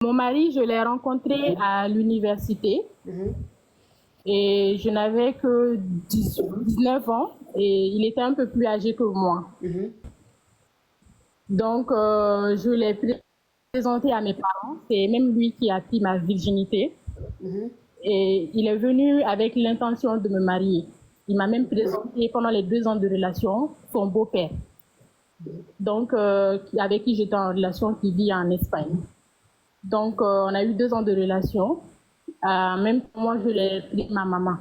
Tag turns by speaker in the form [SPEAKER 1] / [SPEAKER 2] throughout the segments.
[SPEAKER 1] Mon mari, je l'ai rencontré à l'université et je n'avais que 19 ans et il était un peu plus âgé que moi. Donc, je l'ai présenté à mes parents. C'est même lui qui a pris ma virginité. Et il est venu avec l'intention de me marier. Il m'a même présenté pendant les 2 ans de relation son beau-père. Donc, avec qui j'étais en relation, qui vit en Espagne. Donc, on a eu 2 ans de relation. Même moi, je l'ai pris ma maman.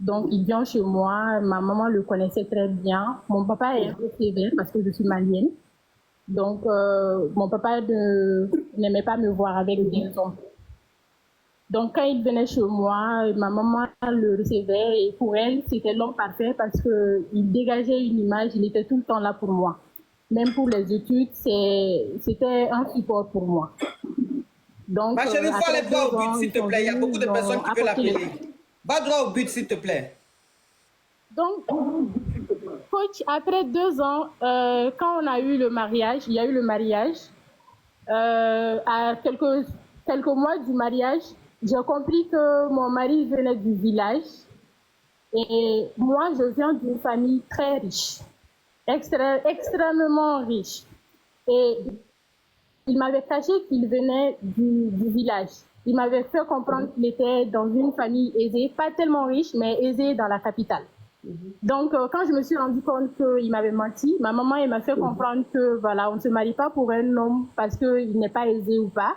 [SPEAKER 1] Donc, il vient chez moi. Ma maman le connaissait très bien. Mon papa est un peu sévère parce que je suis malienne. Donc, mon papa n'aimait pas me voir avec des hommes. Donc, quand il venait chez moi, ma maman le recevait et pour elle, c'était l'homme parfait parce qu'il dégageait une image, il était tout le temps là pour moi. Même pour les études, c'était un support pour moi. Donc,
[SPEAKER 2] Ma chérie, il faut aller droit au but, s'il te plaît. Il y a beaucoup de personnes qui veulent l'appeler. Va droit au but, s'il te plaît.
[SPEAKER 1] Donc, coach, après 2 ans, quand on a eu le mariage, il y a eu le mariage. À quelques mois du mariage, j'ai compris que mon mari venait du village et moi, je viens d'une famille très riche, extrêmement riche. Et il m'avait caché qu'il venait du village. Il m'avait fait comprendre qu'il était dans une famille aisée, pas tellement riche, mais aisée dans la capitale. Donc, quand je me suis rendu compte qu'il m'avait menti, ma maman elle m'a fait comprendre que voilà, on ne se marie pas pour un homme parce qu'il n'est pas aisé ou pas.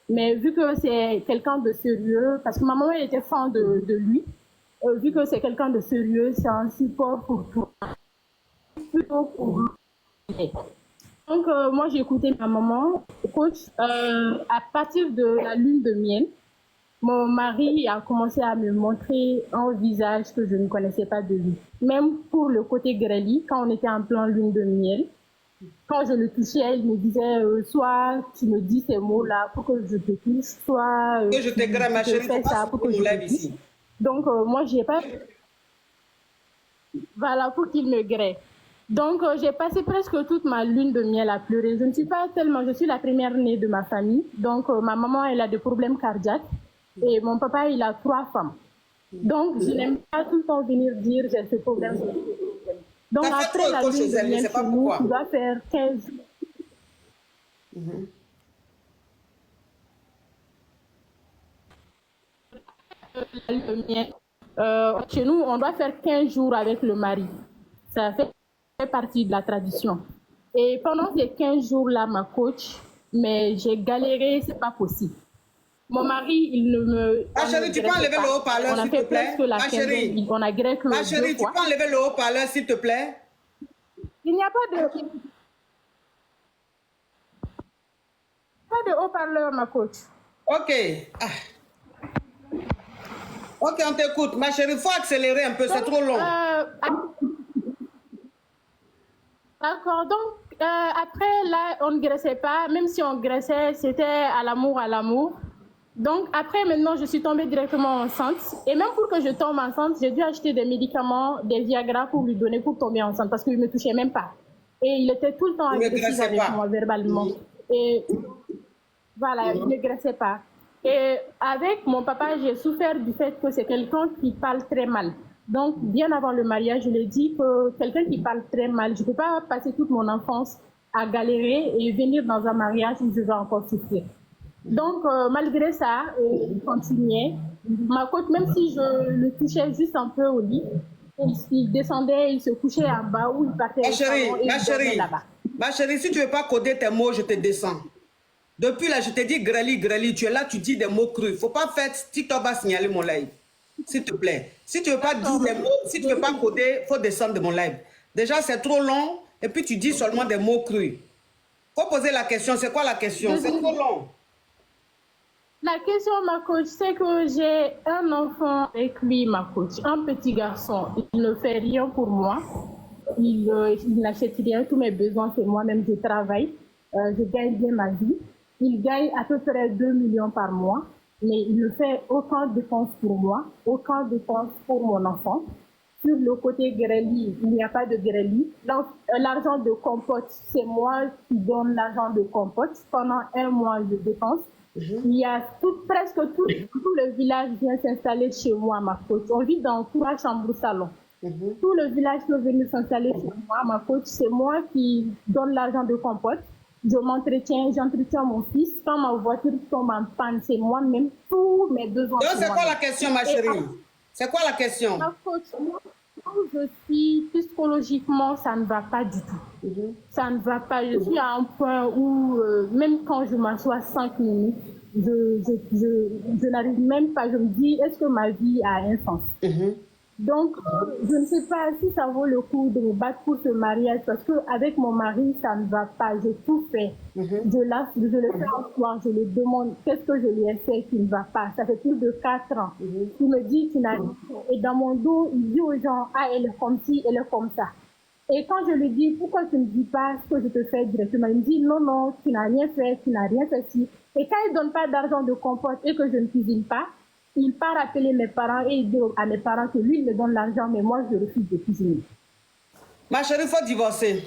[SPEAKER 1] Mais vu que c'est quelqu'un de sérieux, parce que ma maman elle était fan de lui, vu que c'est quelqu'un de sérieux, c'est un support pour tout. Plutôt pour lui. Donc, moi, j'ai écouté ma maman. Coach, à partir de la lune de miel, mon mari a commencé à me montrer un visage que je ne connaissais pas de lui. Même pour le côté grêli, quand on était en plein lune de miel, quand je le touchais, il me disait soit tu me dis ces mots-là pour que je te touche, soit
[SPEAKER 2] que je te grêle, ma chérie,
[SPEAKER 1] fais ça pour que je te touche. Donc, moi, j'ai pas... Voilà, pour qu'il me grêle. Donc, j'ai passé presque toute ma lune de miel à pleurer. Je ne suis pas tellement... Je suis la première née de ma famille. Donc, ma maman, elle a des problèmes cardiaques. Et mon papa, il a 3 femmes. Donc, je n'aime pas tout le temps venir dire j'ai ce problème. Donc, après la lune de miel chez nous, tu dois faire 15 jours. Chez nous, on doit faire 15 jours avec le mari. Ça fait partie de la tradition. Et pendant ces 15 jours-là, ma coach, mais j'ai galéré, c'est pas possible. Mon mari, il ne me...
[SPEAKER 2] Ma chérie, tu peux enlever le haut-parleur, s'il te plaît? Ma chérie,
[SPEAKER 1] on a gré que
[SPEAKER 2] ma chérie, tu peux enlever le haut-parleur, s'il te plaît?
[SPEAKER 1] Il n'y a pas de haut-parleur, ma coach.
[SPEAKER 2] Ok. Ok, on t'écoute. Ma chérie, il faut accélérer un peu, c'est trop long.
[SPEAKER 1] D'accord, donc après, là, on ne graissait pas. Même si on graissait, c'était à l'amour, à l'amour. Donc après, maintenant, je suis tombée directement enceinte. Et même pour que je tombe enceinte, j'ai dû acheter des médicaments, des Viagra pour lui donner pour tomber enceinte parce qu'il ne me touchait même pas. Et il était tout le temps agressif avec moi verbalement. Et voilà, il ne graissait pas. Et avec mon papa, j'ai souffert du fait que c'est quelqu'un qui parle très mal. Donc, bien avant le mariage, je lui ai dit que quelqu'un qui parle très mal, je ne peux pas passer toute mon enfance à galérer et venir dans un mariage où je vais encore souffrir. Donc, malgré ça, il continuait. Ma coach, même si je le touchais juste un peu au lit, il descendait, il se couchait en bas ou il partait là-bas.
[SPEAKER 2] Ma chérie, si tu ne veux pas coder tes mots, je te descends. Depuis là, je te dis greli, tu es là, tu dis des mots crus. Il ne faut pas faire TikTok va signaler mon live. S'il te plaît. Si tu ne veux pas dire des mots, si tu ne veux pas coder, il faut descendre de mon live. Déjà, c'est trop long et puis tu dis seulement des mots crus. Il faut poser la question. C'est quoi la question? C'est trop long.
[SPEAKER 1] La question, ma coach, c'est que j'ai un enfant avec lui, ma coach, un petit garçon. Il ne fait rien pour moi. Il n'achète rien. Tous mes besoins, c'est moi-même. Je travaille. Je gagne bien ma vie. Il gagne à peu près 2 millions par mois. Mais il ne fait aucune dépense pour moi, aucune dépense pour mon enfant. Sur le côté grêli, il n'y a pas de grêli. L'argent de compote, c'est moi qui donne l'argent de compote. Pendant 1 mois, je dépense. Il y a presque tout le village vient s'installer chez moi à ma côte. On vit dans 3 chambres salon. Tout le village peut venir s'installer chez moi à ma côte. C'est moi qui donne l'argent de compote. Je m'entretiens, j'entretiens mon fils. Quand ma voiture tombe en panne, c'est moi-même. Tous mes besoins.
[SPEAKER 2] Donc, c'est quoi la question, ma chérie? C'est quoi la question?
[SPEAKER 1] Ma coach, moi, je suis psychologiquement, ça ne va pas du tout. Ça ne va pas. Je suis à un point où, même quand je m'assois 5 minutes, je n'arrive même pas. Je me dis, est-ce que ma vie a un sens? Donc, je ne sais pas si ça vaut le coup de me battre pour ce mariage parce qu'avec mon mari, ça ne va pas. J'ai tout fait. Je le fais en soir, je lui demande qu'est-ce que je lui ai fait qui ne va pas. Ça fait plus de 4 ans. Il me dit qu'il n'a rien fait. Et dans mon dos, il dit aux gens, ah, elle est comme ci, elle est comme ça. Et quand je lui dis, pourquoi tu ne me dis pas ce que je te fais directement, il me dit, non, non, tu n'as rien fait, tu n'as rien fait ci. Et quand il ne donne pas d'argent de compote et que je ne cuisine pas, il part appeler mes parents et il dit à mes parents que lui, il me donne l'argent, mais moi, je refuse de cuisiner.
[SPEAKER 2] Ma chérie, il faut divorcer.